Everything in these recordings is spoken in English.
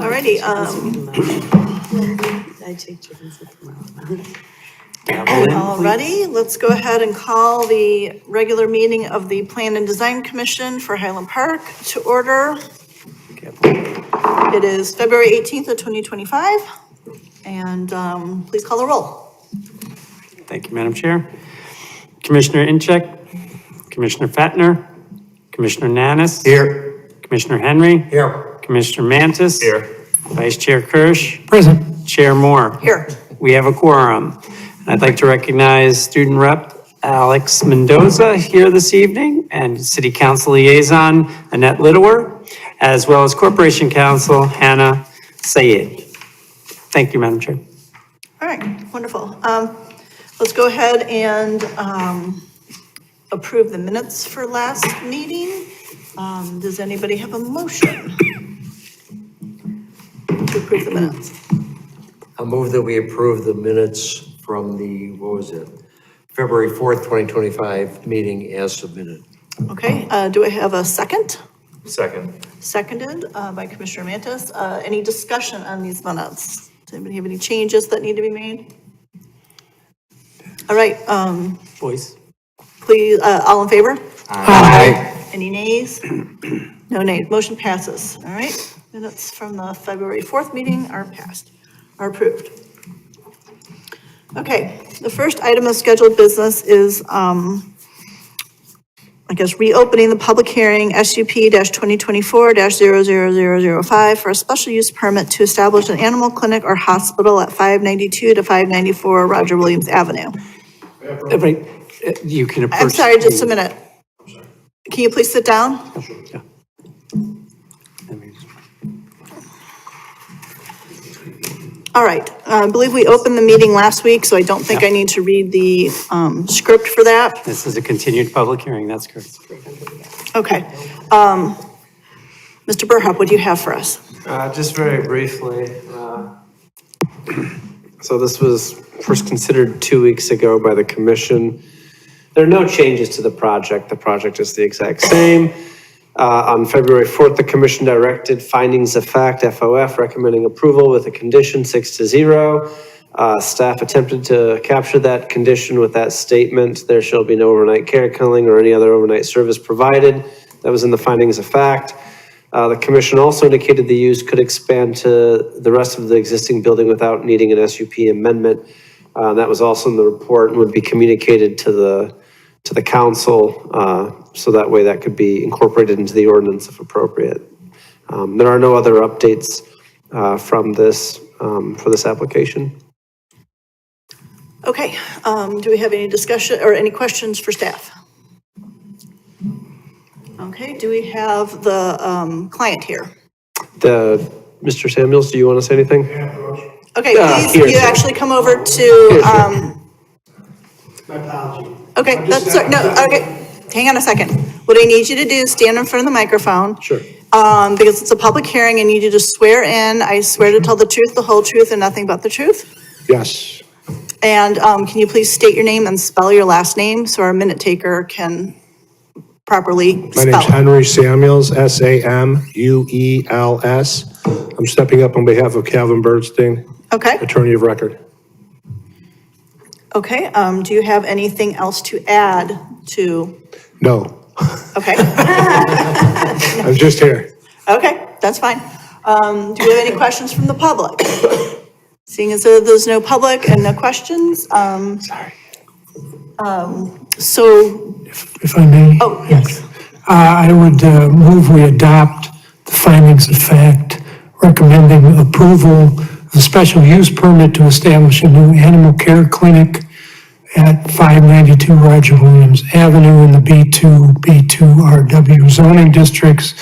Alrighty, I take chickens tomorrow. alrighty, let's go ahead and call the regular meeting of the Plan and Design Commission for Highland Park to order. It is February 18th of 2025, and please call the roll. Thank you, Madam Chair. Commissioner Incheck, Commissioner Fettner, Commissioner Nanis. Here. Commissioner Henry. Here. Commissioner Mantis. Here. Vice Chair Kirsch. Present. Chair Moore. Here. We have a quorum. I'd like to recognize Student Rep Alex Mendoza here this evening and City Council Liaison Annette Lidower, as well as Corporation Counsel Hannah Sayed. Thank you, Madam Chair. All right, wonderful. Let's go ahead and approve the minutes for last meeting. Does anybody have a motion to approve the minutes? I'll move that we approve the minutes from the, February 4th, 2025 meeting as submitted. Okay, do I have a second? Second. Seconded by Commissioner Mantis. Any discussion on these minutes? Does anybody have any changes that need to be made? All right, Voice. please, all in favor? Aye. Any nays? No nays. Motion passes. All right, minutes from the February 4th meeting are passed, are approved. Okay, the first item of scheduled business is, reopening the public hearing SUP-2024-00005 for a special use permit to establish an animal clinic or hospital at 592 to 594 Roger Williams Avenue. Right, you can approach. I'm sorry, just a minute. Can you please sit down? Yeah. All right, I believe we opened the meeting last week, so I don't think I need to read the script for that. This is a continued public hearing, that's correct. Okay. Mr. Burhup, what do you have for us? Just very briefly, so this was first considered 2 weeks ago by the commission. There are no changes to the project. The project is the exact same. On February 4th, the commission directed findings of fact, FOF, recommending approval with a condition 6-0. Staff attempted to capture that condition with that statement. There shall be no overnight care, kennelling, or any other overnight service provided. That was in the findings of fact. The commission also indicated the use could expand to the rest of the existing building without needing an SUP amendment. That was also in the report and would be communicated to the council, so that way that could be incorporated into the ordinance if appropriate. There are no other updates from this for this application. Okay, do we have any discussion or any questions for staff? Okay, do we have the client here? Mr. Samuels, do you want to say anything? Okay, please, here. you actually come over to, My apology. okay, that's, no, okay, hang on a second. What I need you to do is stand in front of the microphone. Sure. Because it's a public hearing, I need you to swear in. I swear to tell the truth, the whole truth, and nothing but the truth. Yes. And can you please state your name and spell your last name so our minute taker can properly My spell name's it? Henry Samuels, Samuels. I'm stepping up on behalf of Calvin Birdstein, Okay, attorney of record. okay. Do you have anything else to add to? No, Okay, I'm just here. okay, that's fine. Do you have any questions from the public? Seeing as though there's no public and no questions, Sorry. so, If I may. oh, yes. I would move we adopt the findings of fact, recommending approval of a special use permit to establish a new animal care clinic at 592 Roger Williams Avenue in the B2RW zoning districts,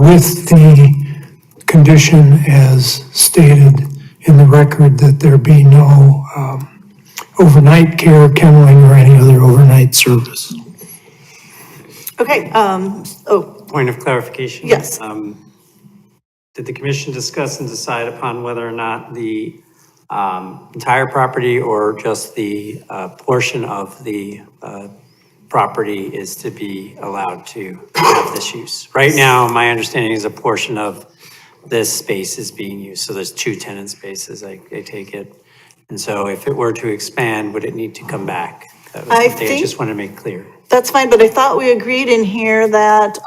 with the condition as stated in the record that there be no overnight care, kenneling, or any other overnight service. Okay, Point of clarification. Yes. Did the commission discuss and decide upon whether or not the entire property or just the portion of the property is to be allowed to have this use? Right now, my understanding is a portion of this space is being used. So there's 2 tenant spaces, I take it. And so if it were to expand, would it need to come back? That was I something I think- just want to make clear. That's fine, but I thought we agreed in here that,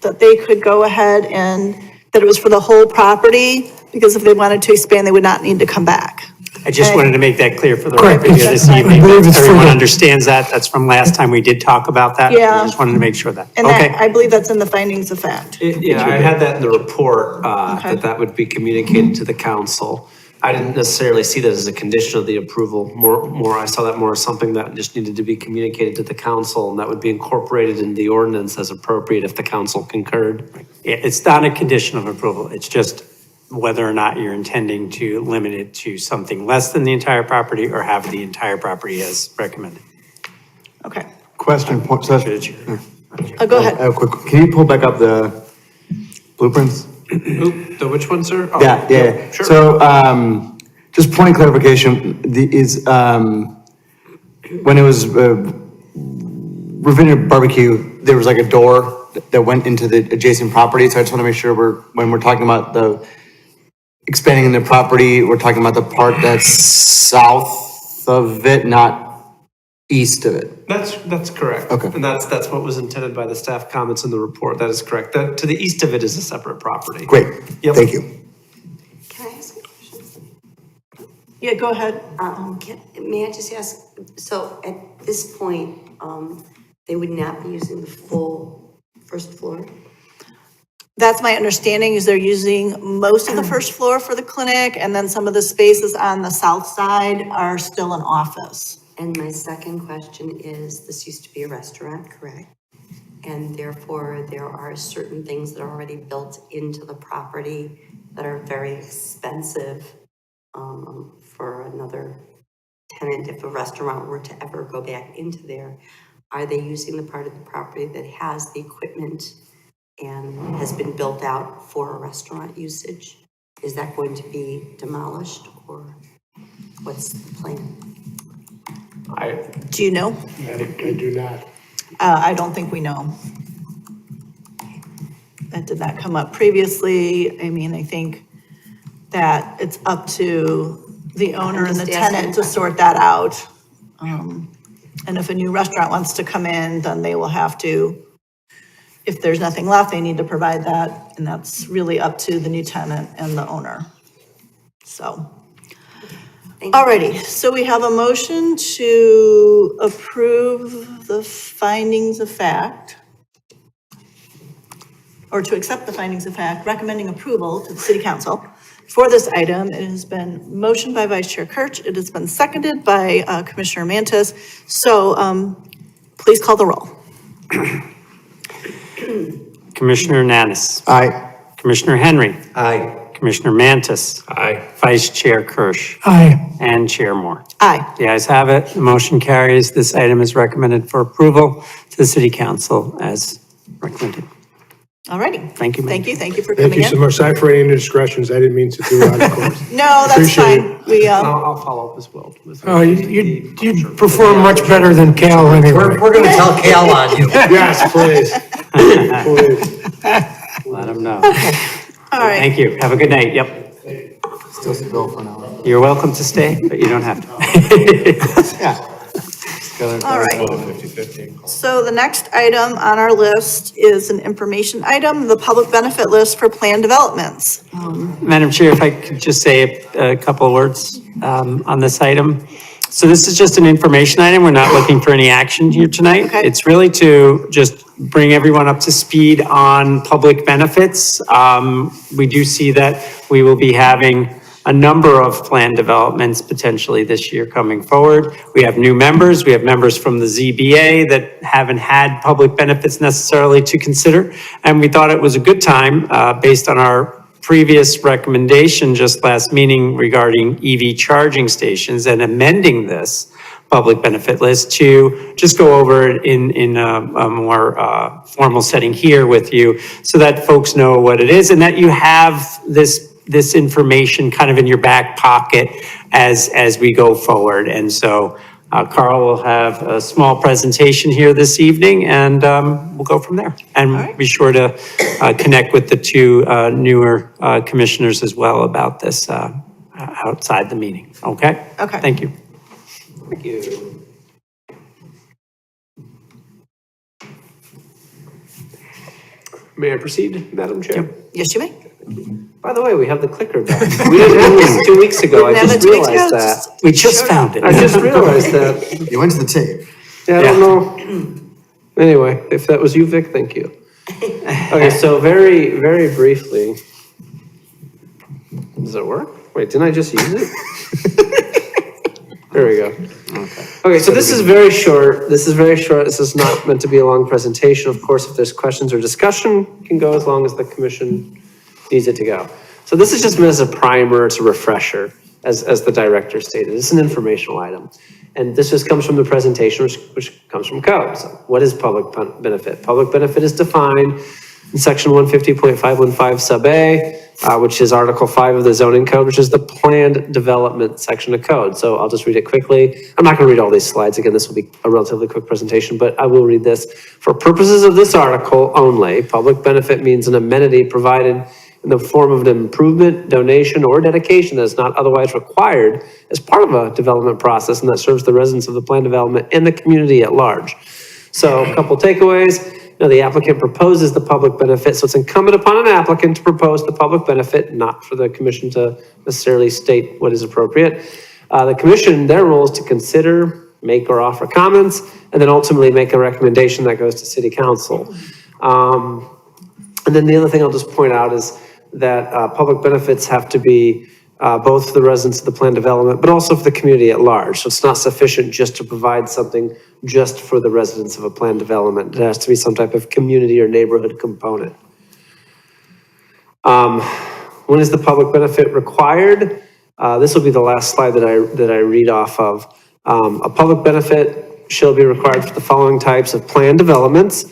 that they could go ahead and, that it was for the whole property, because if they wanted to expand, they would not need to come back. I just wanted to make that clear for the Correct. record here this I evening. believe it's for Everyone the- understands that. That's from last time we did talk about that. Yeah. I just wanted to make sure that. And Okay. that, I believe that's in the findings of fact. Yeah, I had that in the report, Okay. that would be communicated to the council. I didn't necessarily see that as a condition of the approval, I saw that more as something that just needed to be communicated to the council, and that would be incorporated in the ordinance as appropriate if the council concurred. Yeah, it's not a condition of approval. It's just whether or not you're intending to limit it to something less than the entire property or have the entire property as recommended. Okay, Question, point, Through so, the chair. go ahead. quick, can you pull back up the blueprints? Oop, the which one, sir? Oh, Yeah. Sure. So, just point of clarification, when it was, Ravinia Barbecue, there was like a door that went into the adjacent property, so I just want to make sure when we're talking about the expanding the property, we're talking about the part that's south of it, not east of it. That's correct. Okay. And that's what was intended by the staff comments in the report. That is correct. That, to the east of it is a separate property. Great, Yep. thank you. Can I ask a question? Yeah, go ahead. May I just ask, so at this point, they would not be using the full first floor? That's my understanding, is they're using most of the first floor for the clinic, and then some of the spaces on the south side are still an office. And my second question is, this used to be a restaurant, correct? And therefore, there are certain things that are already built into the property that are very expensive for another tenant. If a restaurant were to ever go back into there, are they using the part of the property that has the equipment and has been built out for a restaurant usage? Is that going to be demolished, or what's the plan? Do you know? I do not. I don't think we know. That did not come up previously. I mean, I think that it's up to the owner and the just asking. tenant to sort that out. And if a new restaurant wants to come in, then they will have to, if there's nothing left, they need to provide that. And that's really up to the new tenant and the owner. So. Thank you. Alrighty, so we have a motion to approve the findings of fact, or to accept the findings of fact, recommending approval to the city council for this item. It has been motioned by Vice Chair Kirch. It has been seconded by Commissioner Mantis. So please call the roll. Commissioner Nanis. Aye. Commissioner Henry. Aye. Commissioner Mantis. Aye. Vice Chair Kirsch. Aye. And Chair Moore. Aye. The ayes have it. The motion carries. This item is recommended for approval to the city council as recommended. Alrighty. Thank you, ma'am. Thank you for Thank coming you so in. much. Sorry for any indiscretions. I didn't mean to do out of course. No, that's Appreciate fine. We, I'll follow up as well. with- Oh, you perform much better than Cal anyway. We're gonna tell Cal on you. Yes, please. Please. Let them know. all right. Thank you. Have a good night. Yep. Still go for now. You're welcome to stay, but you don't have to. Yeah. All right. So the next item on our list is an information item, the public benefit list for planned developments. Madam Chair, if I could just say a couple of words on this item. So this is just an information item. We're not looking for any action here tonight. Okay. It's really to just bring everyone up to speed on public benefits. We do see that we will be having a number of planned developments potentially this year coming forward. We have new members. We have members from the ZBA that haven't had public benefits necessarily to consider. And we thought it was a good time, based on our previous recommendation just last meeting regarding EV charging stations and amending this public benefit list, to just go over it in a more formal setting here with you, so that folks know what it is and that you have this information kind of in your back pocket as we go forward. And so Carl will have a small presentation here this evening, and we'll go from there. And right. be sure to connect with the two newer commissioners as well about this outside the meeting, okay? Okay. Thank you. Thank you. May I proceed, Madam Chair? Yes, you may. By the way, we have the clicker back. We didn't have this 2 weeks ago. I Didn't have just it 2 weeks ago, realized that. just- We just found it. I just realized that. You went to the tape. Yeah, I don't know. Anyway, if that was you, Vic, thank you. Okay, so very, very briefly. Does it work? Wait, didn't I just use it? There we go. Okay, so this is very short. This is very short. This is not meant to be a long presentation. Of course, if there's questions or discussion, it can go as long as the commission needs it to go. So this is just meant as a primer, it's a refresher, as the director stated. It's an informational item. And this just comes from the presentation, which comes from code. So what is public benefit? Public benefit is defined in section 150.515 sub A, which is Article 5 of the zoning code, which is the planned development section of code. So I'll just read it quickly. I'm not going to read all these slides. Again, this will be a relatively quick presentation, but I will read this. For purposes of this article only, public benefit means an amenity provided in the form of an improvement, donation, or dedication that is not otherwise required as part of a development process and that serves the residents of the planned development and the community at large. So a couple takeaways. Now, the applicant proposes the public benefit, so it's incumbent upon an applicant to propose the public benefit, not for the commission to necessarily state what is appropriate. The commission, their role is to consider, make or offer comments, and then ultimately make a recommendation that goes to city council. And then the other thing I'll just point out is that public benefits have to be both for the residents of the planned development, but also for the community at large. So it's not sufficient just to provide something just for the residents of a planned development. There has to be some type of community or neighborhood component. When is the public benefit required? This will be the last slide that I read off of. A public benefit shall be required for the following types of planned developments.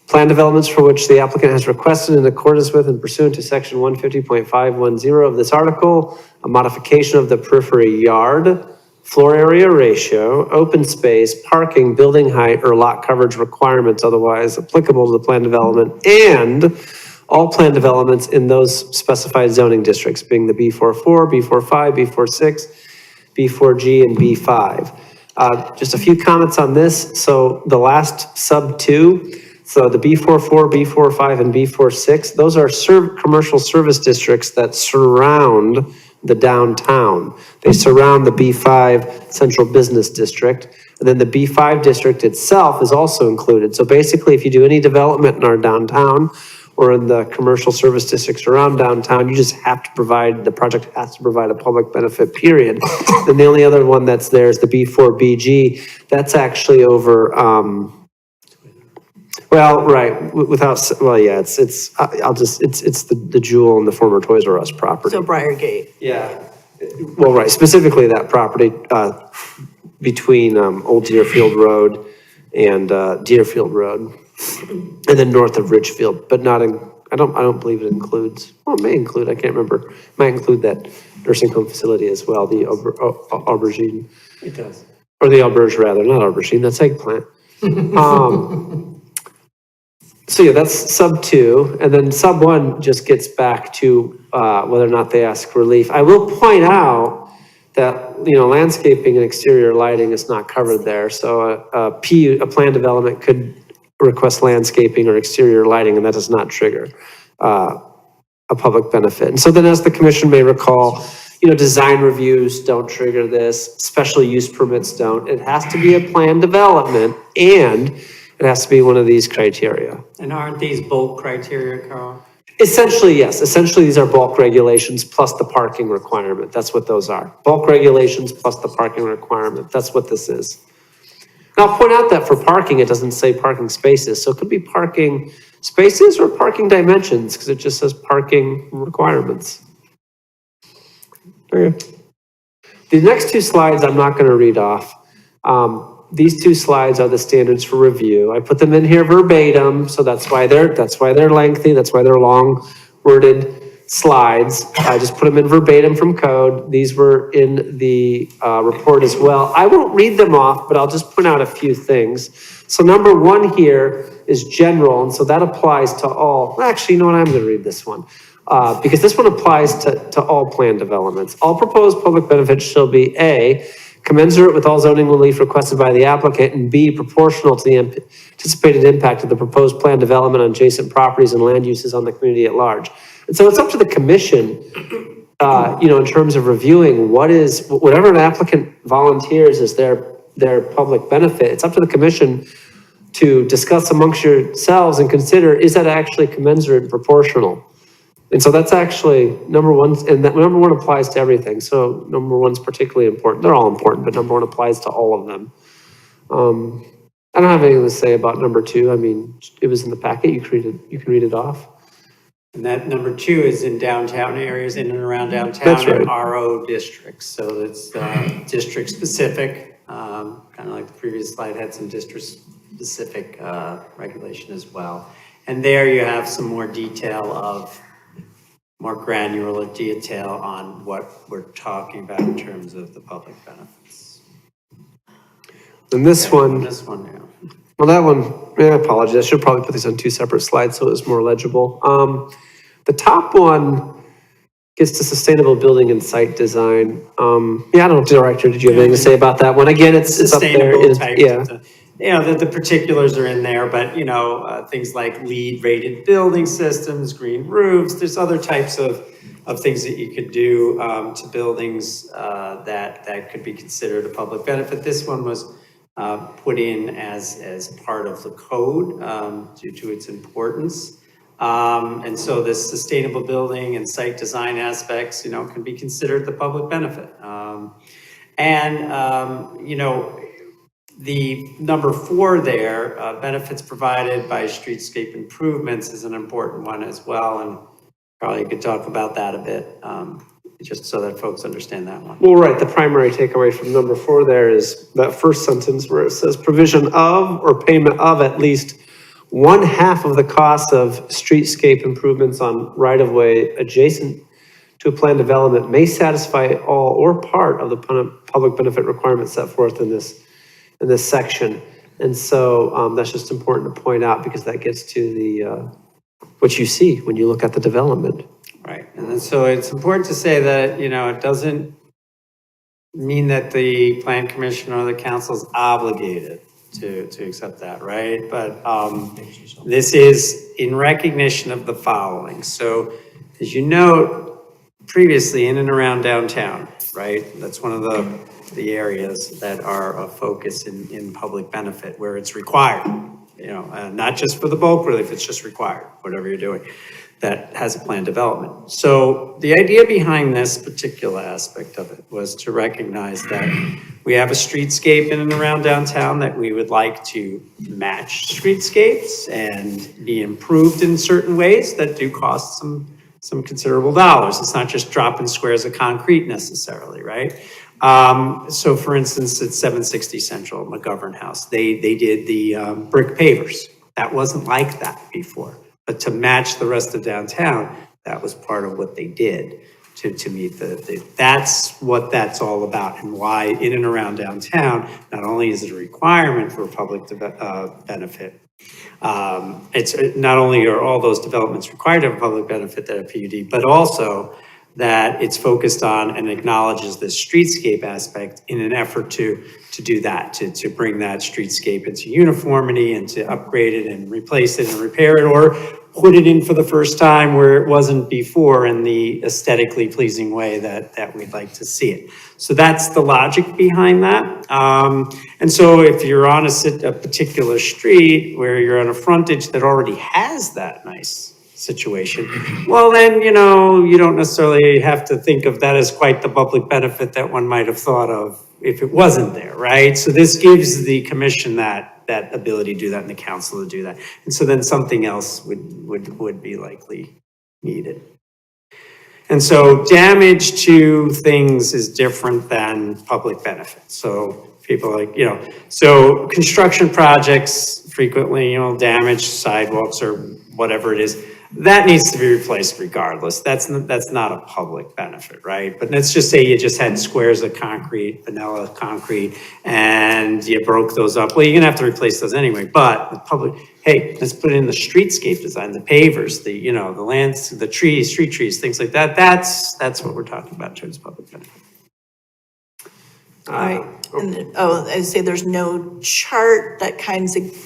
Planned developments for which the applicant has requested in accordance with and pursuant to section 150.510 of this article, a modification of the periphery yard, floor area ratio, open space, parking, building height, or lot coverage requirements otherwise applicable to the planned development, and all planned developments in those specified zoning districts, being the B44, B45, B46, B4G, and B5. Just a few comments on this. So the last sub 2, so the B44, B45, and B46, those are commercial service districts that surround the downtown. They surround the B5 Central Business District. And then the B5 district itself is also included. So basically, if you do any development in our downtown or in the commercial service districts around downtown, you just have to provide, the project has to provide a public benefit, period. Then the only other one that's there is the B4BG. That's actually over, well, right, it's the Jewel and the former Toys R Us property. So Briargate. Yeah, well, right, specifically that property, between, Old Deerfield Road and, Deerfield Road. And then north of Ridgefield, but not in, I don't believe it includes, well, it may include, I can't remember. Might include that nursing home facility as well, the aubergine. It does. Or the auberge rather, not aubergine, that's eggplant. So yeah, that's sub 2, and then sub 1 just gets back to whether or not they ask relief. I will point out that, landscaping and exterior lighting is not covered there. So a planned development could request landscaping or exterior lighting, and that does not trigger a public benefit. And so then, as the commission may recall, design reviews don't trigger this, special use permits don't. It has to be a planned development, and it has to be one of these criteria. And aren't these bulk criteria, Carl? Essentially, yes. Essentially, these are bulk regulations plus the parking requirement. That's what those are. Bulk regulations plus the parking requirement. That's what this is. Now, I'll point out that for parking, it doesn't say parking spaces. So it could be parking spaces or parking dimensions because it just says parking requirements. Okay. The next 2 slides I'm not going to read off. These 2 slides are the standards for review. I put them in here verbatim, so that's why they're lengthy, that's why they're long worded. slides. I just put them in verbatim from code. These were in the report as well. I won't read them off, but I'll just point out a few things. So number one here is general, and so that applies to all. Actually, you know what? I'm going to read this one because this one applies to all planned developments. All proposed public benefits shall be A, commensurate with all zoning relief requested by the applicant, and B, proportional to the anticipated impact of the proposed planned development on adjacent properties and land uses on the community at large. And so it's up to the commission, in terms of reviewing whatever an applicant volunteers as their public benefit, it's up to the commission to discuss amongst yourselves and consider, is that actually commensurate and proportional? And so that's actually number one, and that number one applies to everything. So number one's particularly important. They're all important, but number one applies to all of them. I don't have anything to say about number two. I mean, it was in the packet. You can read it off. And that number two is in downtown areas, in and around downtown. That's right. And RO districts. So it's district specific, kind of like the previous slide had some district specific regulation as well. And there you have some more detail of more granular detail on what we're talking about in terms of the public benefits. And this one, Yeah. well, that one, I apologize. I should probably put these on two separate slides so it was more legible. The top one gets to sustainable building and site design. I don't know, Director, did you have anything to say about that one? Again, it's up there. Sustainable type. Yeah. The particulars are in there, but things like LEED rated building systems, green roofs, there's other types of things that you could do to buildings that could be considered a public benefit. This one was put in as part of the code due to its importance. And so this sustainable building and site design aspects, can be considered the public benefit. The number 4 there, benefits provided by streetscape improvements, is an important one as well. And probably could talk about that a bit, just so that folks understand that one. Well, right, the primary takeaway from number 4 there is that first sentence where it says provision of or payment of at least 1/2 of the cost of streetscape improvements on right-of-way adjacent to a planned development may satisfy all or part of the public benefit requirements set forth in this section. And so that's just important to point out because that gets to the what you see when you look at the development. Right, and then so it's important to say that, it doesn't mean that the plan commission or the council is obligated to accept that, right? But this is in recognition of the following. So as you note, previously in and around downtown, right? That's one of the areas that are a focus in public benefit where it's required, not just for the bulk relief, it's just required, whatever you're doing that has a planned development. So the idea behind this particular aspect of it was to recognize that we have a streetscape in and around downtown that we would like to match streetscapes and be improved in certain ways that do cost some considerable dollars. It's not just dropping squares of concrete necessarily, right? So for instance, at 760 Central, McGovern House, they did the brick pavers. That wasn't like that before. But to match the rest of downtown, that was part of what they did to meet that's what that's all about, and why in and around downtown, not only is it a requirement for public benefit, it's not only are all those developments required to have a public benefit that have PUD, but also that it's focused on and acknowledges the streetscape aspect in an effort to do that, to bring that streetscape into uniformity and to upgrade it and replace it and repair it, or put it in for the first time where it wasn't before in the aesthetically pleasing way that we'd like to see it. So that's the logic behind that. And so if you're on a particular street where you're on a frontage that already has that nice situation, well then, you don't necessarily have to think of that as quite the public benefit that one might have thought of if it wasn't there, right? So this gives the commission that ability to do that and the council to do that. And so then something else would be likely needed. And so damage to things is different than public benefit. So people so construction projects frequently, damage sidewalks or whatever it is. that needs to be replaced regardless. That's not a public benefit, right? But let's just say you just had squares of concrete, vanilla concrete, and you broke those up. Well, you're gonna have to replace those anyway, but the public, hey, let's put in the streetscape design, the pavers, the lands, the trees, street trees, things like that. That's what we're talking about in terms of public benefit. All right, and then, I say there's no chart that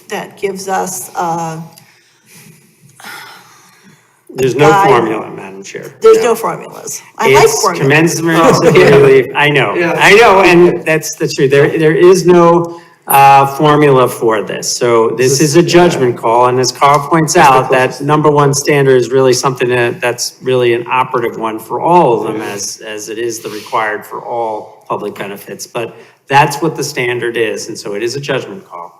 that gives us, There's no guide. formula, Madam Chair. there's no formulas. I like It's formulas. commensurate to the relief. I know, and that's the truth. There is no formula for this. So this is a judgment call, and as Carl points out, that number one standard is really something that's really an operative one for all of them, as it is the required for all public benefits. But that's what the standard is, and so it is a judgment call.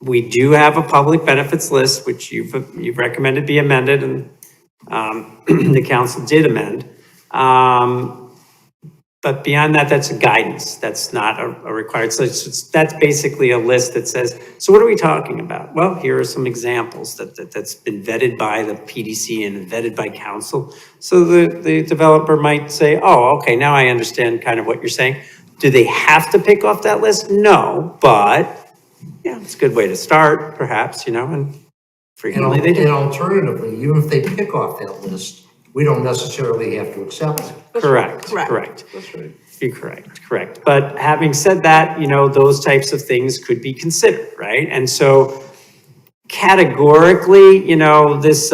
We do have a public benefits list, which you've recommended be amended, and the council did amend. But beyond that, that's a guidance. That's not a required. So that's basically a list that says, so what are we talking about? Well, here are some examples that's been vetted by the PDC and vetted by council. So the developer might say, oh, okay, now I understand kind of what you're saying. Do they have to pick off that list? No, but yeah, it's a good way to start, perhaps, and frequently they And do. alternatively, even if they pick off that list, we don't necessarily have to accept it. Correct. That's right. You're correct. But having said that, those types of things could be considered, right? And so categorically, this,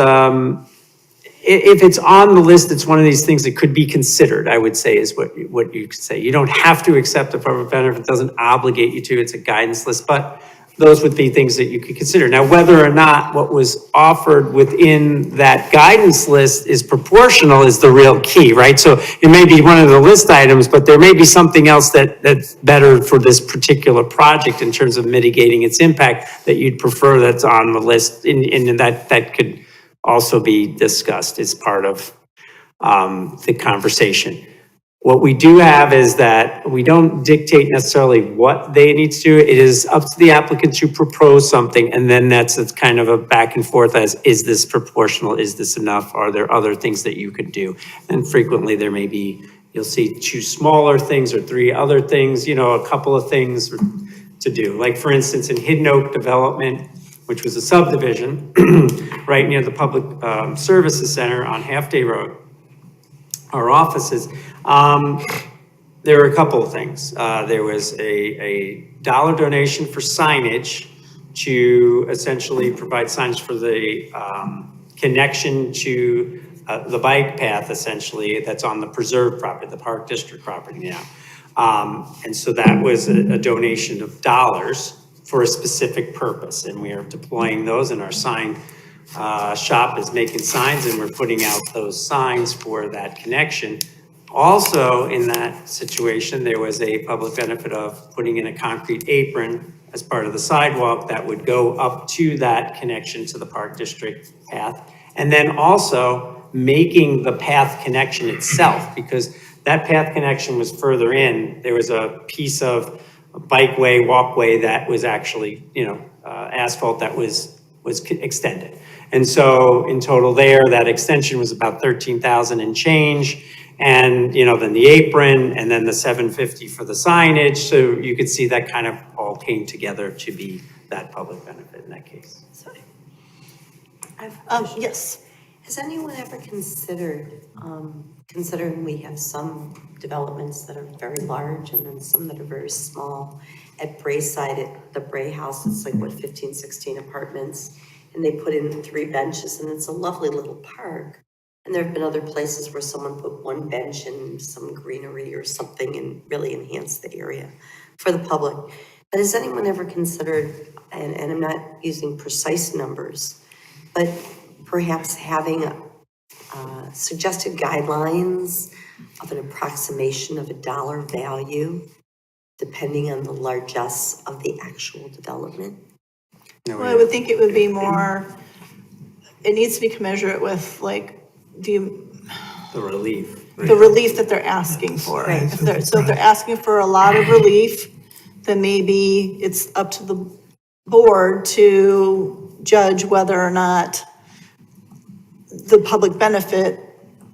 if it's on the list, it's one of these things that could be considered, I would say, is what you could say. You don't have to accept a public benefit. It doesn't obligate you to. It's a guidance list, but those would be things that you could consider. Now, whether or not what was offered within that guidance list is proportional is the real key, right? So it may be one of the list items, but there may be something else that's better for this particular project in terms of mitigating its impact that you'd prefer that's on the list, and that could also be discussed as part of the conversation. What we do have is that we don't dictate necessarily what they need to do. It is up to the applicant to propose something, and then that's kind of a back and forth as, is this proportional? Is this enough? Are there other things that you could do? And frequently there may be, you'll see 2 smaller things or 3 other things, a couple of things to do. Like for instance, in Hidden Oak Development, which was a subdivision right near the Public Services Center on Half Day Road, our offices, there were a couple of things. There was a dollar donation for signage to essentially provide signage for the connection to the bike path, essentially, that's on the preserve property, the Park District property now. And so that was a donation of dollars for a specific purpose, and we are deploying those, and our sign shop is making signs, and we're putting out those signs for that connection. Also, in that situation, there was a public benefit of putting in a concrete apron as part of the sidewalk that would go up to that connection to the Park District path. And then also making the path connection itself, because that path connection was further in. There was a piece of bikeway, walkway that was actually, asphalt that was extended. And so in total there, that extension was about 13,000 and change. And, then the apron, and then the $750 for the signage. So you could see that kind of all came together to be that public benefit in that case. Yes. Has anyone ever considered, considering we have some developments that are very large and then some that are very small, at Brayside, at the Bray House, it's like, 15, 16 apartments, and they put in 3 benches, and it's a lovely little park. And there have been other places where someone put 1 bench and some greenery or something and really enhanced the area for the public. But has anyone ever considered, and I'm not using precise numbers, but perhaps having suggested guidelines of an approximation of a dollar value, depending on the largesse of the actual development? Well, I would think it would be more, it needs to be commensurate with The relief. the relief that they're asking for. Right. So if they're asking for a lot of relief, then maybe it's up to the board to judge whether or not the public benefit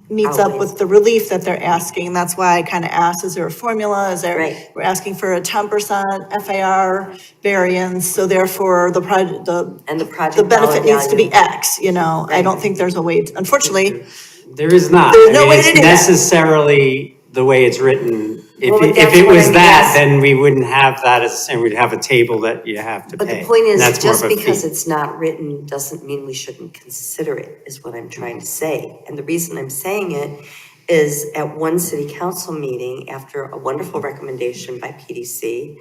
meets up with the relief that they're asking. That's why I kind of asked, is there a formula? Is there, Right. we're asking for a 10% FAR variance, so therefore the project, And the project the benefit dollar needs to be value. X, you know? I don't think there's a way, unfortunately, There is not. There's no I mean, way to it's do that. necessarily the way it's written. If Well, but it that's if it what was I'm that, asking. then we wouldn't have that as, and we'd have a table that you have to But pay. the point And is, that's more just of a because fee. it's not written doesn't mean we shouldn't consider it, is what I'm trying to say. And the reason I'm saying it is at one city council meeting, after a wonderful recommendation by PDC,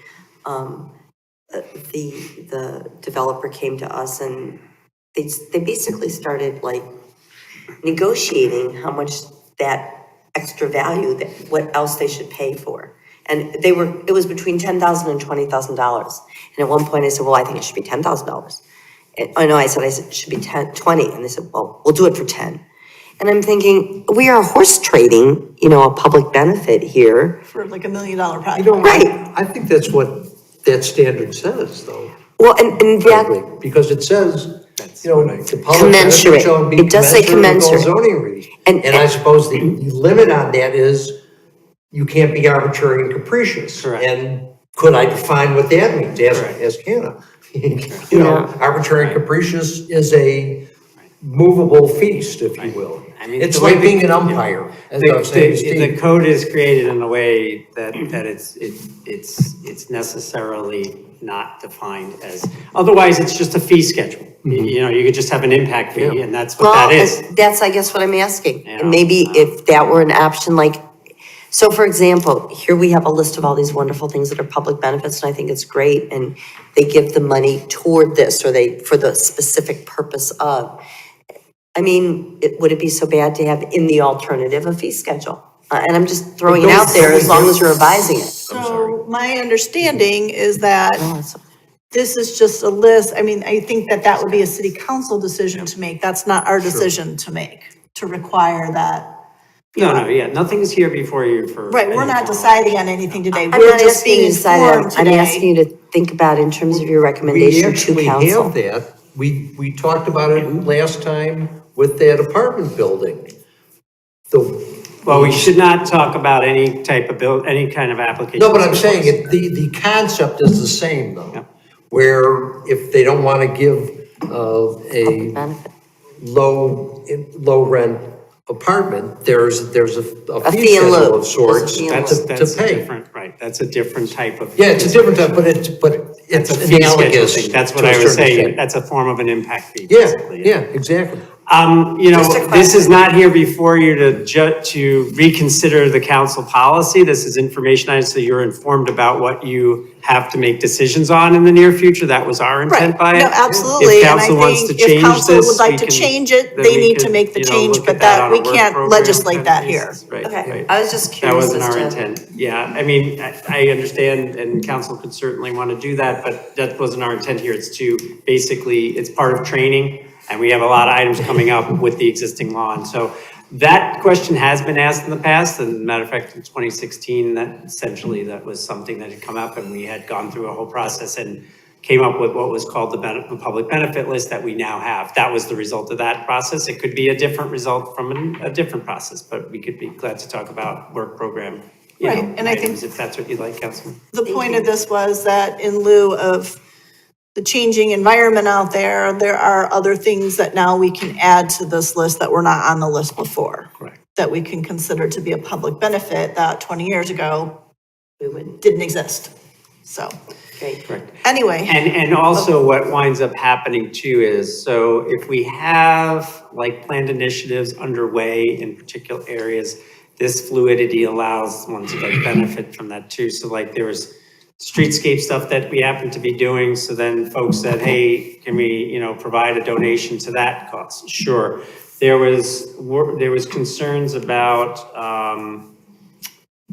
the developer came to us and they basically started like negotiating how much that extra value, that what else they should pay for. And it was between $10,000 and $20,000. And at one point I said, well, I think it should be $10,000. I said it should be 20. And they said, well, we'll do it for 10. And I'm thinking, we are horse trading, a public benefit here. for like $1 million project. You know, Right. I think that's what that standard says, though. Well, and that, Frankly, because it says, the public Commensurate. benefit shall be It does say commensurate with all commensurate. zoning regs. And- And I suppose the limit on that is you can't be arbitrary and capricious. Correct. And could I define what that means? Ask Hannah. Arbitrary and capricious is a movable feast, if you will. I mean, It's the way like being an umpire, as I was saying to The Steve. code is created in a way that it's necessarily not defined as, otherwise it's just a fee schedule. You could just have an impact fee Yeah. and that's what that is. that's, I guess, what I'm asking. You know, And maybe if that were an option, like, so for example, here we have a list of all these wonderful things that are public benefits, and I think it's great, and they give the money toward this, or for the specific purpose of. I mean, would it be so bad to have in the alternative a fee schedule? And I'm just throwing it out there as long as you're revising it. So my understanding is that Oh, it's- this is just a list. I mean, I think that would be a city council decision to make. That's not our decision to make, to require that. No, yeah, nothing's here before you for. Right, we're not any- deciding on anything today. I'm We're not just asking you being to decide informed that. I'm today. asking you to think about in terms of your We recommendation to actually council. have that. We talked about it last time with that apartment building. Well, we should not talk about any type of any kind of application. No, but I'm saying the concept is the same Yeah. though. Where if they don't want to give Public a benefit. low rent apartment, there's a A fee fee in lieu. schedule of There's a sorts fee in That's, lieu. that's to a pay. different, right, that's a different type of. Yeah, it's a different type, but it's It's a fee schedule analogous. thing. That's what to a I was certain saying. extent. That's a form of an impact fee, Yeah, basically. yeah, exactly. Just a This is question. not here before you to reconsider the council policy. This is information, so you're informed about what you have to make decisions on in the near future. That was our intent Right, by it. no, absolutely. If And I council wants to think if change council this, would like we to can- change it, then they we need to could, make the change, look but at that that, on we a work can't program legislate that type here. basis. Right, Okay, right. I was just That curious wasn't as our to. intent. Yeah, I mean, I understand, and council could certainly want to do that, but that wasn't our intent here. It's to, basically, it's part of training, and we have a lot of items coming up with the existing law. And so that question has been asked in the past, and matter of fact, in 2016, that was something that had come up, and we had gone through a whole process and came up with what was called the public benefit list that we now have. That was the result of that process. It could be a different result from a different process, but we could be glad to talk about work program, Right, and I think- items, if that's what you'd like, Councilman. The point of this was that in lieu of the changing environment out there, there are other things that now we can add to this list that were not on the list before. Correct. That we can consider to be a public benefit that 20 years ago didn't exist. So, Great. Correct. anyway. And also what winds up happening too is, so if we have like planned initiatives underway in particular areas, this fluidity allows ones to like benefit from that too. So like there was streetscape stuff that we happen to be doing. So then folks said, hey, can we, provide a donation to that cost? Sure. There was concerns about,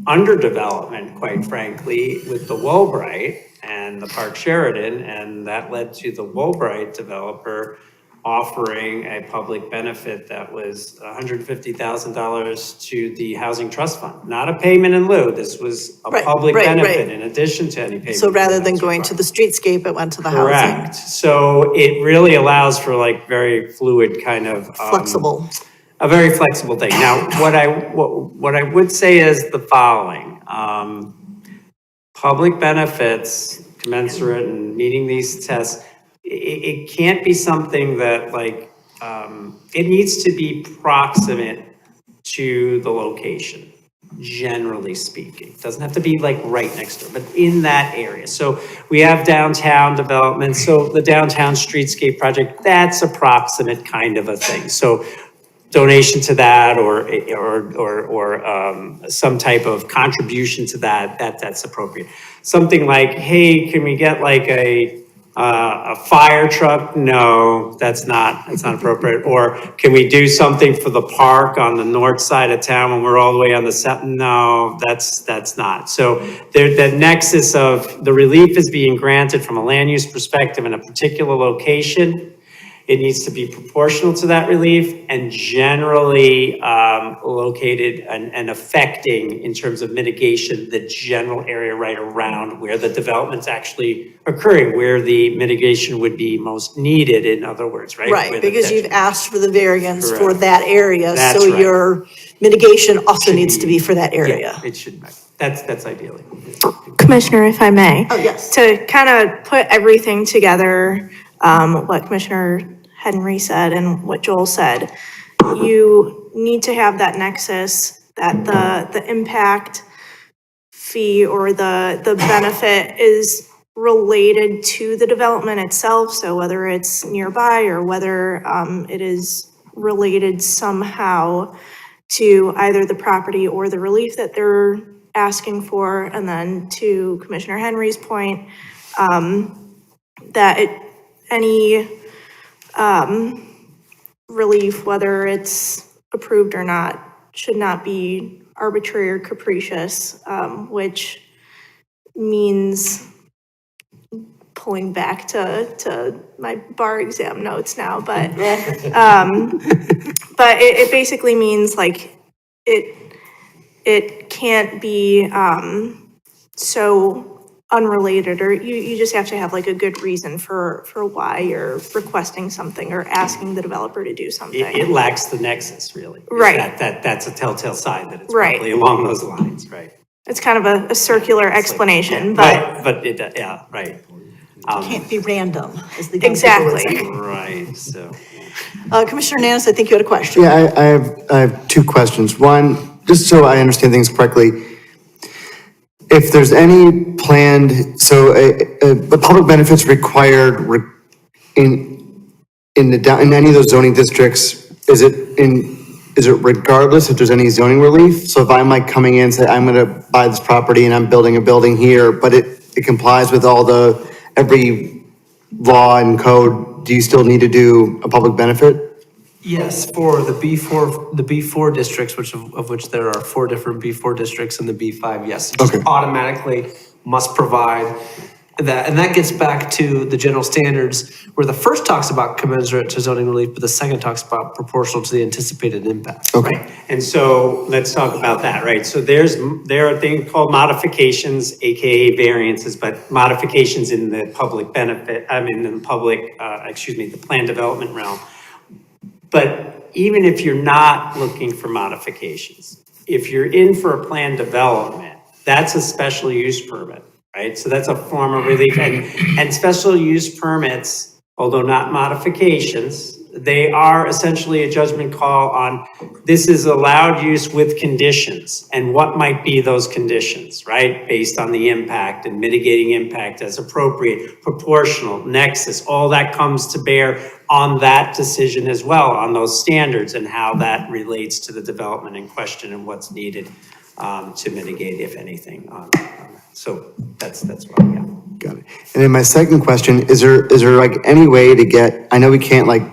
underdevelopment, quite frankly, with the Woolbright and the Park Sheridan, and that led to the Woolbright developer offering a public benefit that was $150,000 to the Housing Trust Fund, not a payment in lieu. This was a Right, public right, benefit right. in addition to any payment. So in lieu rather than that's going to required. the streetscape, it went to the housing. Correct. So it really allows for like very fluid kind of. Flexible. A very flexible thing. Now, what I would say is the following. Public benefits commensurate and meeting these tests, it can't be something that like, it needs to be proximate to the location, generally speaking. It doesn't have to be like right next door, but in that area. So we have downtown development. So the downtown streetscape project, that's a proximate kind of a thing. So donation to that or some type of contribution to that's appropriate. Something like, hey, can we get like a fire truck? No, that's not appropriate. Or can we do something for the park on the north side of town when we're all the way on the south? No, that's not. So the nexus of the relief is being granted from a land use perspective in a particular location. It needs to be proportional to that relief and generally located and affecting, in terms of mitigation, the general area right around where the development's actually occurring, where the mitigation would be most needed, in other words, right? Right, Where the because you've detriment- asked for the variance for Correct. that area. That's So right. your mitigation also needs to be for that area. Yeah, it should, that's ideally. Commissioner, if I may. Oh, yes. To kind of put everything together, what Commissioner Henry said and what Joel said, you need to have that nexus, that the impact fee or the benefit is related to the development itself. So whether it's nearby or whether it is related somehow to either the property or the relief that they're asking for. And then to Commissioner Henry's point, that any relief, whether it's approved or not, should not be arbitrary or capricious, which means pulling back to my bar exam notes now, but it basically means like it can't be so unrelated, or you just have to have like a good reason for why you're requesting something or asking the developer to do something. It lacks the nexus, really. Right. That's a telltale sign that it's Right. probably along those lines, right? It's kind of a circular explanation, but But it, yeah, right. Can't be random, as the young people would exactly. say. Right, so. Commissioner Nanis, I think you had a question. Yeah, I have two questions. One, just so I understand things correctly, if there's any planned, so the public benefits required in any of those zoning districts, is it regardless if there's any zoning relief? So if I'm like coming in and say, I'm gonna buy this property and I'm building a building here, but it complies with every law and code, do you still need to do a public benefit? Yes, for the B4 districts, of which there are 4 different B4 districts in the B5, yes. You just Okay. automatically must provide that. And that gets back to the general standards, where the first talks about commensurate to zoning relief, but the second talks about proportional to the anticipated impact. Okay. Right, and so let's talk about that, right? So there are things called modifications, AKA variances, but modifications in the public benefit, the plan development realm. But even if you're not looking for modifications, if you're in for a plan development, that's a special use permit, right? So that's a form of relief. And special use permits, although not modifications, they are essentially a judgment call on this is allowed use with conditions and what might be those conditions, right? Based on the impact and mitigating impact as appropriate, proportional, nexus, all that comes to bear on that decision as well, on those standards and how that relates to the development in question and what's needed to mitigate, if anything. So that's what, yeah. Got it. And then my second question, is there like any way to get, I know we can't like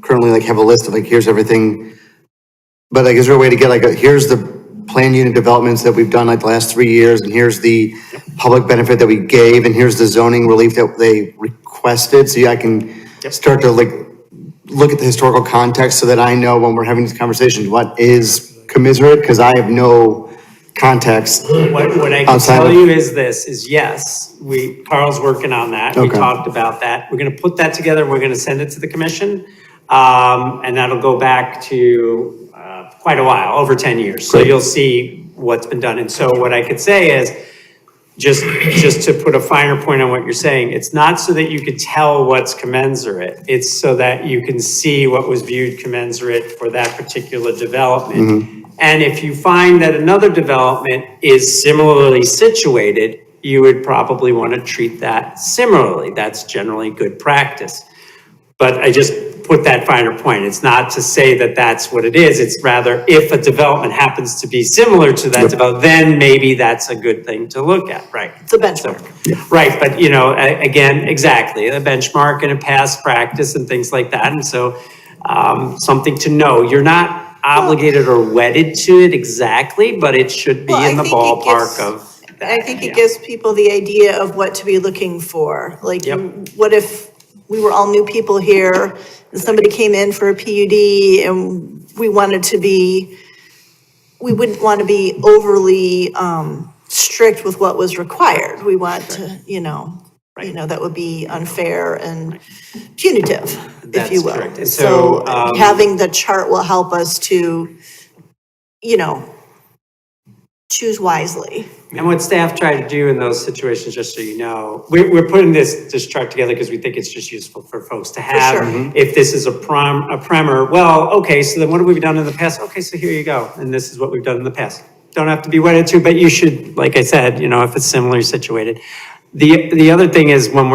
currently like have a list of like, here's everything, but like, is there a way to get like, here's the plan unit developments that we've done like the last 3 years, and here's the public benefit that we gave, and here's the zoning relief that they requested, so I can start to like look at the historical context so that I know when we're having these conversations, what is commiserate? Because I have no context. What I can Outside tell of- you is this, is yes, Carl's working on that. We Okay. talked about that. We're gonna put that together, we're gonna send it to the commission. And that'll go back to, quite a while, over 10 years. So Great. you'll see what's been done. And so what I could say is, just to put a finer point on what you're saying, it's not so that you could tell what's commensurate. It's so that you can see what was viewed commensurate for that particular development. And if you find that another development is similarly situated, you would probably want to treat that similarly. That's generally good practice. But I just put that finer point. It's not to say that that's what it is. It's rather, if a development happens to be similar to that development, then maybe that's a good thing to look at, right? It's a benchmark. Right, but again, exactly, a benchmark and a past practice and things like that. And so something to know. You're not obligated or wedded to it exactly, but it should be Well, I in the think it ballpark gives- of that. I think it gives people the idea of what to be looking for. Like, Yep. what if we were all new people here and somebody came in for a PUD and we wouldn't want to be overly strict with what was required. We want to, that would be unfair and punitive, if you That's will. correct. And So so, having the chart will help us to, choose wisely. And what staff try to do in those situations, just so you know, we're putting this chart together because we think it's just useful for folks to have. sure. If this is a primer, well, okay, so then what have we done in the past? Okay, so here you go. And this is what we've done in the past. Don't have to be wedded to, but you should, like I said, if it's similarly situated. The other thing is when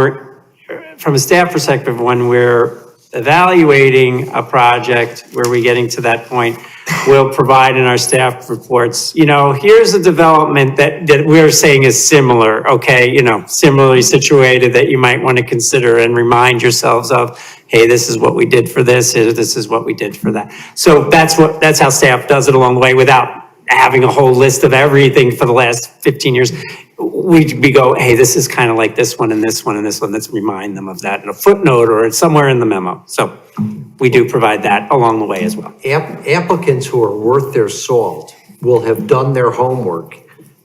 from a staff perspective, when we're evaluating a project, where we're getting to that point, we'll provide in our staff reports, here's a development that we're saying is similar, okay, similarly situated that you might want to consider and remind yourselves of, hey, this is what we did for this, this is what we did for that. So that's how staff does it along the way without having a whole list of everything for the last 15 years. We go, hey, this is kind of like this one and this one and this one. Let's remind them of that in a footnote or somewhere in the memo. So we do provide that along the way as well. Applicants who are worth their salt will have done their homework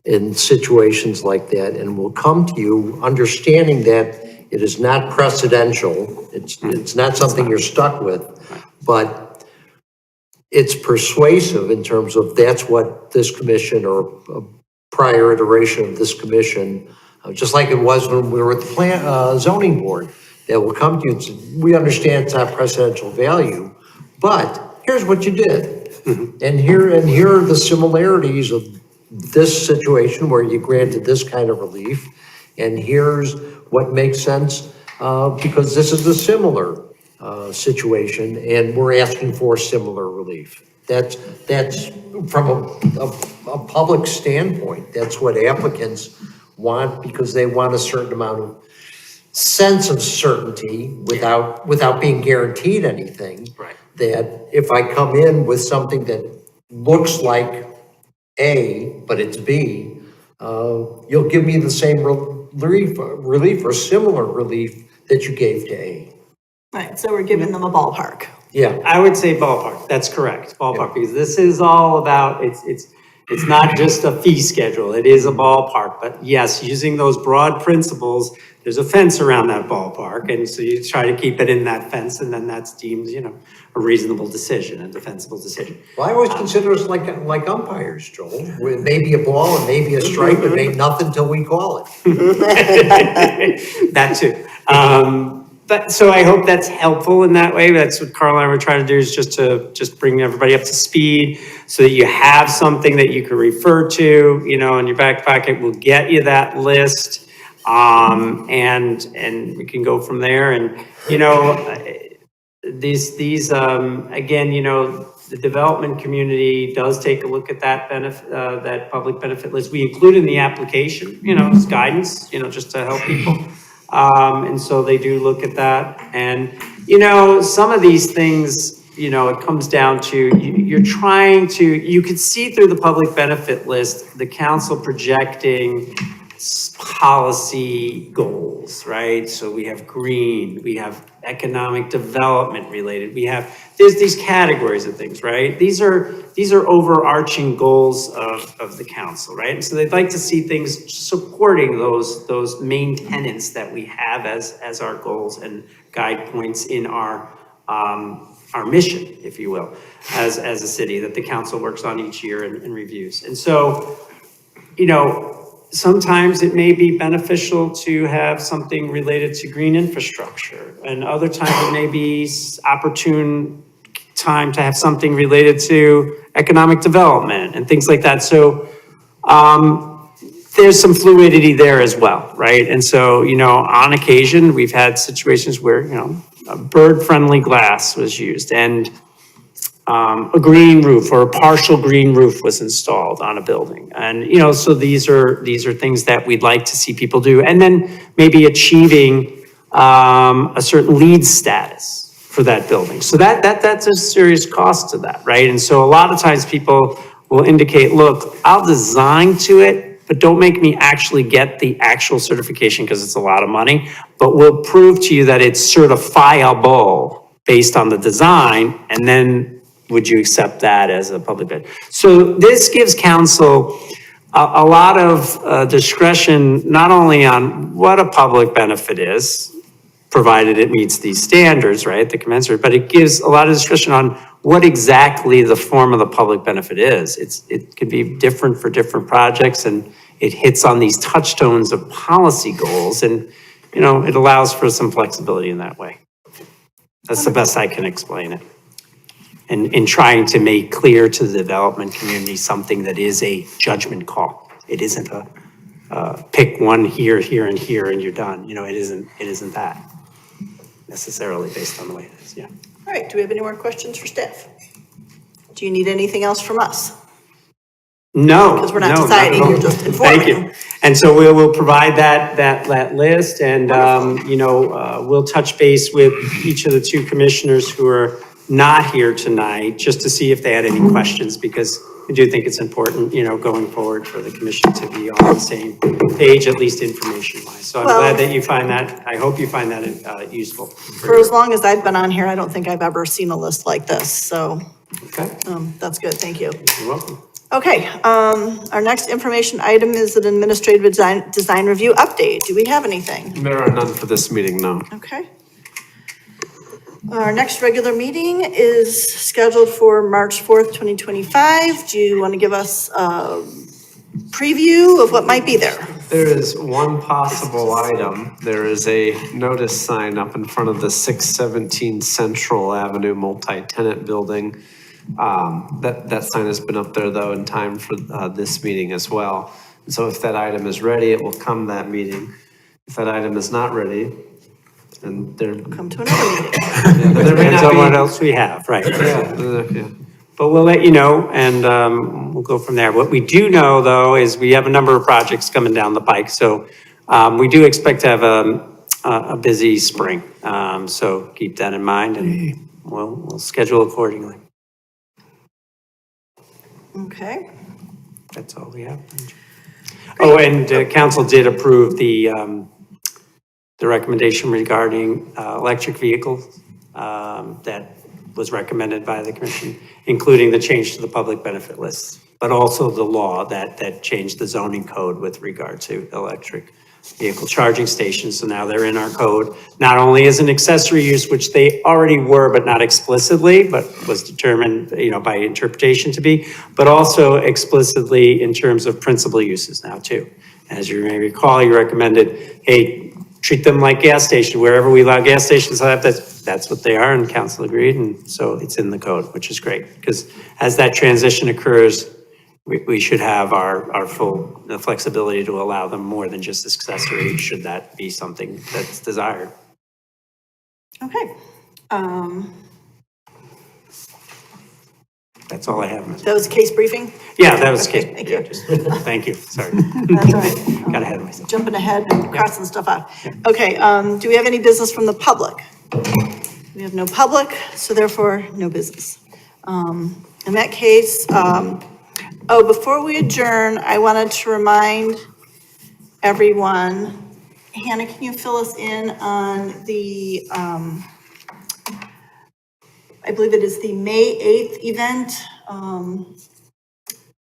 in situations like that and will come to you understanding that it is not precedential. It's not something you're stuck with, but it's persuasive in terms of that's what this commission or a prior iteration of this commission, just like it was when we were at the zoning board, that will come to you and say, we understand it's not precedential value, but here's what you did. And here are the similarities of this situation where you granted this kind of relief. And here's what makes sense because this is a similar situation and we're asking for similar relief. That's from a public standpoint, that's what applicants want because they want a certain amount of sense of certainty without being guaranteed anything. Right. That if I come in with something that looks like A, but it's B, you'll give me the same relief or similar relief that you gave to A. Right, so we're giving them a ballpark. Yeah. I would say ballpark. That's correct. Ballpark, because this is all about, it's not just a fee schedule. It is a ballpark. But yes, using those broad principles, there's a fence around that ballpark. And so you try to keep it in that fence and then that's deemed, a reasonable decision, a defensible decision. Well, I always consider us like umpires, Joel. With maybe a ball and maybe a strike, but maybe nothing till we call it. That too. But so I hope that's helpful in that way. That's what Carl and I were trying to do is just bring everybody up to speed so that you have something that you can refer to, in your back pocket. We'll get you that list. And we can go from there. And, these again, the development community does take a look at that benefit, that public benefit list. We include in the application, as guidance, just to help people. And so they do look at that. And, some of these things, it comes down to, you could see through the public benefit list, the council projecting policy goals, right? So we have green, we have economic development related, there's these categories of things, right? These are overarching goals of the council, right? And so they'd like to see things supporting those main tenets that we have as our goals and guide points in our mission, if you will, as a city that the council works on each year and reviews. And so, sometimes it may be beneficial to have something related to green infrastructure, and other times it may be opportune time to have something related to economic development and things like that. So there's some fluidity there as well, right? And so, on occasion, we've had situations where, a bird-friendly glass was used, and a green roof or a partial green roof was installed on a building. And, so these are things that we'd like to see people do. And then maybe achieving a certain LEED status for that building. So that's a serious cost to that, right? And so a lot of times people will indicate, look, I'll design to it, but don't make me actually get the actual certification because it's a lot of money, but we'll prove to you that it's certifiable based on the design, and then would you accept that as a public bid? So this gives council a lot of discretion, not only on what a public benefit is, provided it meets these standards, right, the commensurate, but it gives a lot of discretion on what exactly the form of the public benefit is. It can be different for different projects, and it hits on these touchstones of policy goals, and, it allows for some flexibility in that way. That's the best I can explain it. And in trying to make clear to the development community something that is a judgment call. It isn't a pick one here, and here, and you're done. It isn't that necessarily based on the way it is, yeah. All right, do we have any more questions for staff? Do you need anything else from us? No. Because we're not no, deciding, at all. you're just informing. Thank you. And so we'll provide that list, and, we'll touch base with each of the two commissioners who are not here tonight, just to see if they had any questions, because I do think it's important, going forward for the commission to be on the same page, at least information-wise. So I'm glad that you find that, I hope you find that useful. For as long as I've been on here, I don't think I've ever seen a list like this, so Okay, that's good, thank you. you're welcome. Okay, our next information item is an administrative design review update. Do we have anything? There are none for this meeting, no. Okay. Our next regular meeting is scheduled for March 4th, 2025. Do you want to give us a preview of what might be there? There is one possible item. There is a notice sign up in front of the 617 Central Avenue multi-tenant building. That sign has been up there though in time for this meeting as well. And so if that item is ready, it will come to that meeting. If that item is not ready, and there. Come to another meeting. There may Depends not on what be. else we have, right? Yeah. But we'll let you know, and we'll go from there. What we do know, though, is we have a number of projects coming down the pike. So we do expect to have a busy spring. So keep that in mind, and we'll schedule accordingly. Okay. That's all we have. Oh, and council did approve the recommendation regarding electric vehicles that was recommended by the commission, including the change to the public benefit list, but also the law that changed the zoning code with regard to electric vehicle charging stations. So now they're in our code, not only as an accessory use, which they already were, but not explicitly, but was determined, by interpretation to be, but also explicitly in terms of principal uses now too. As you may recall, you recommended, hey, treat them like gas stations. Wherever we allow gas stations, that's what they are, and council agreed, and so it's in the code, which is great, because as that transition occurs, we should have our full flexibility to allow them more than just accessory, should that be something that's desired. Okay. That's all I have. That was case briefing? Yeah, that was Okay, good. thank Yeah, you. just- Thank you, sorry. That's all right. Got ahead of myself. Jumping ahead and crossing stuff out. Okay, do we have any business from the public? We have no public, so therefore, no business. In that case, before we adjourn, I wanted to remind everyone. Hannah, can you fill us in on the, I believe it is the May 8th event,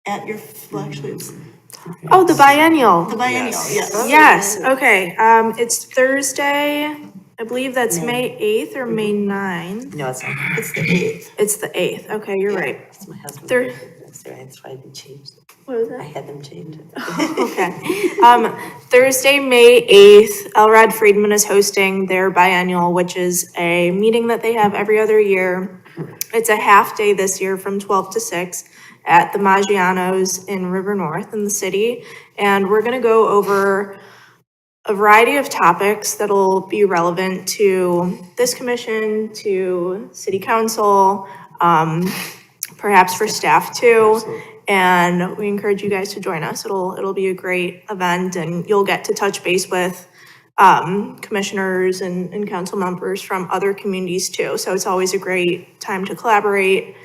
at your, well, actually, it's Oh, the biennial. the biennial, yes. Yes, okay. It's Thursday. I believe that's May 8th or May 9th. No, it's not. It's the 8th. It's the 8th. Okay, you're right. It's my husband. There- That's why I didn't change it. What was I that? had them change it. Okay. Thursday, May 8th, Elrod Friedman is hosting their biennial, which is a meeting that they have every other year. It's a half day this year from 12 to 6 at the Maggiano's in River North in the city. And we're gonna go over a variety of topics that'll be relevant to this commission, to city council, perhaps for staff too. And we encourage you guys to join us. It'll be a great event, and you'll get to touch base with commissioners and council members from other communities too. So it's always a great time to collaborate,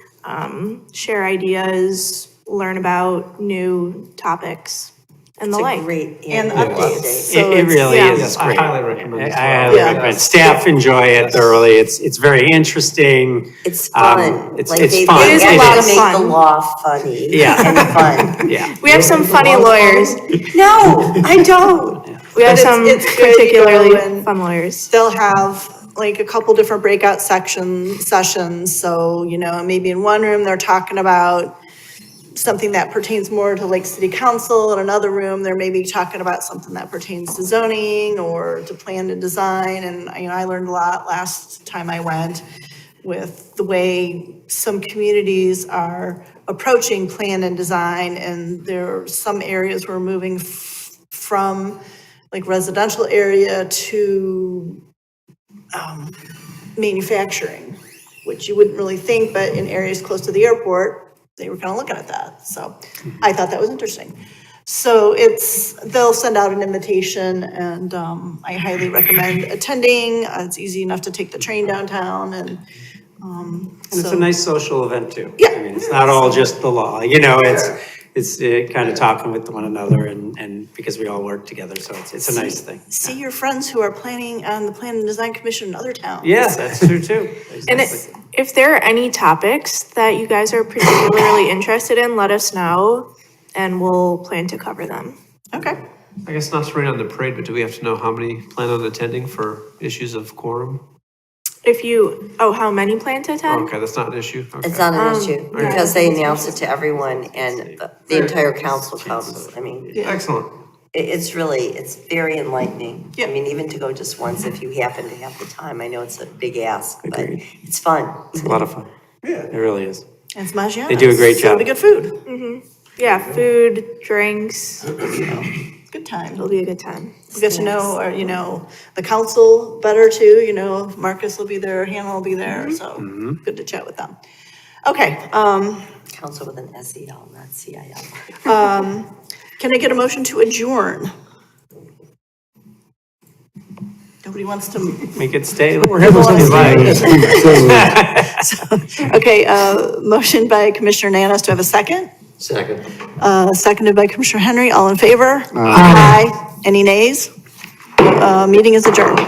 share ideas, learn about new topics and the It's a like. great And annual updates. update. So It really yeah. is. Yes, It's I great. highly recommend it as I well. highly Yeah. recommend. Staff enjoy it thoroughly. It's very interesting. It's fun. It's Like, fun. they It is a lot of make fun. the law funny Yeah. and fun. Yeah. We have some funny lawyers. No, I don't. We have But some it's good to go particularly and- fun lawyers. They'll have like a couple different breakout sessions. So, maybe in one room, they're talking about something that pertains more to like city council. In another room, they're maybe talking about something that pertains to zoning or to plan and design. And, I learned a lot last time I went with the way some communities are approaching plan and design. And there are some areas we're moving from like residential area to manufacturing, which you wouldn't really think, but in areas close to the airport, they were kind of looking at that. So I thought that was interesting. So they'll send out an invitation, and I highly recommend attending. It's easy enough to take the train downtown, and And it's so- a nice social event too. Yeah. I mean, it's not all just the law, it's kind of talking with one another and because we all work together, so it's a nice thing. See your friends who are planning on the Plan and Design Commission in other towns. Yes, that's true too. And Exactly. if there are any topics that you guys are particularly interested in, let us know and we'll plan to cover them. Okay. I guess not to rain on the parade, but do we have to know how many plan on attending for issues of quorum? How many plan to attend? Okay, that's not an issue. Okay. It's not an issue yeah. because they announce it to everyone and the entire council comes. I mean, Excellent. it's very enlightening. Yeah. I mean, even to go just once if you happen to have the time. I know it's a big ask, but Agreed. it's fun. It's a lot of fun. Yeah. It really is. And it's Maggiano's. They do a great so job. It'll be good food. Yeah, food, drinks, Good time. it'll be a good time. We get to know, the council better too, Marcus will be there, Hannah will be there, so good to chat with them. Okay, Council with an SEL, not CIL. can I get a motion to adjourn? Nobody wants to, Make it stay. We're having something. okay, motion by Commissioner Nanas, do I have a second? Second. Seconded by Commissioner Henry, all in favor? Aye. Any nays? Meeting is adjourned.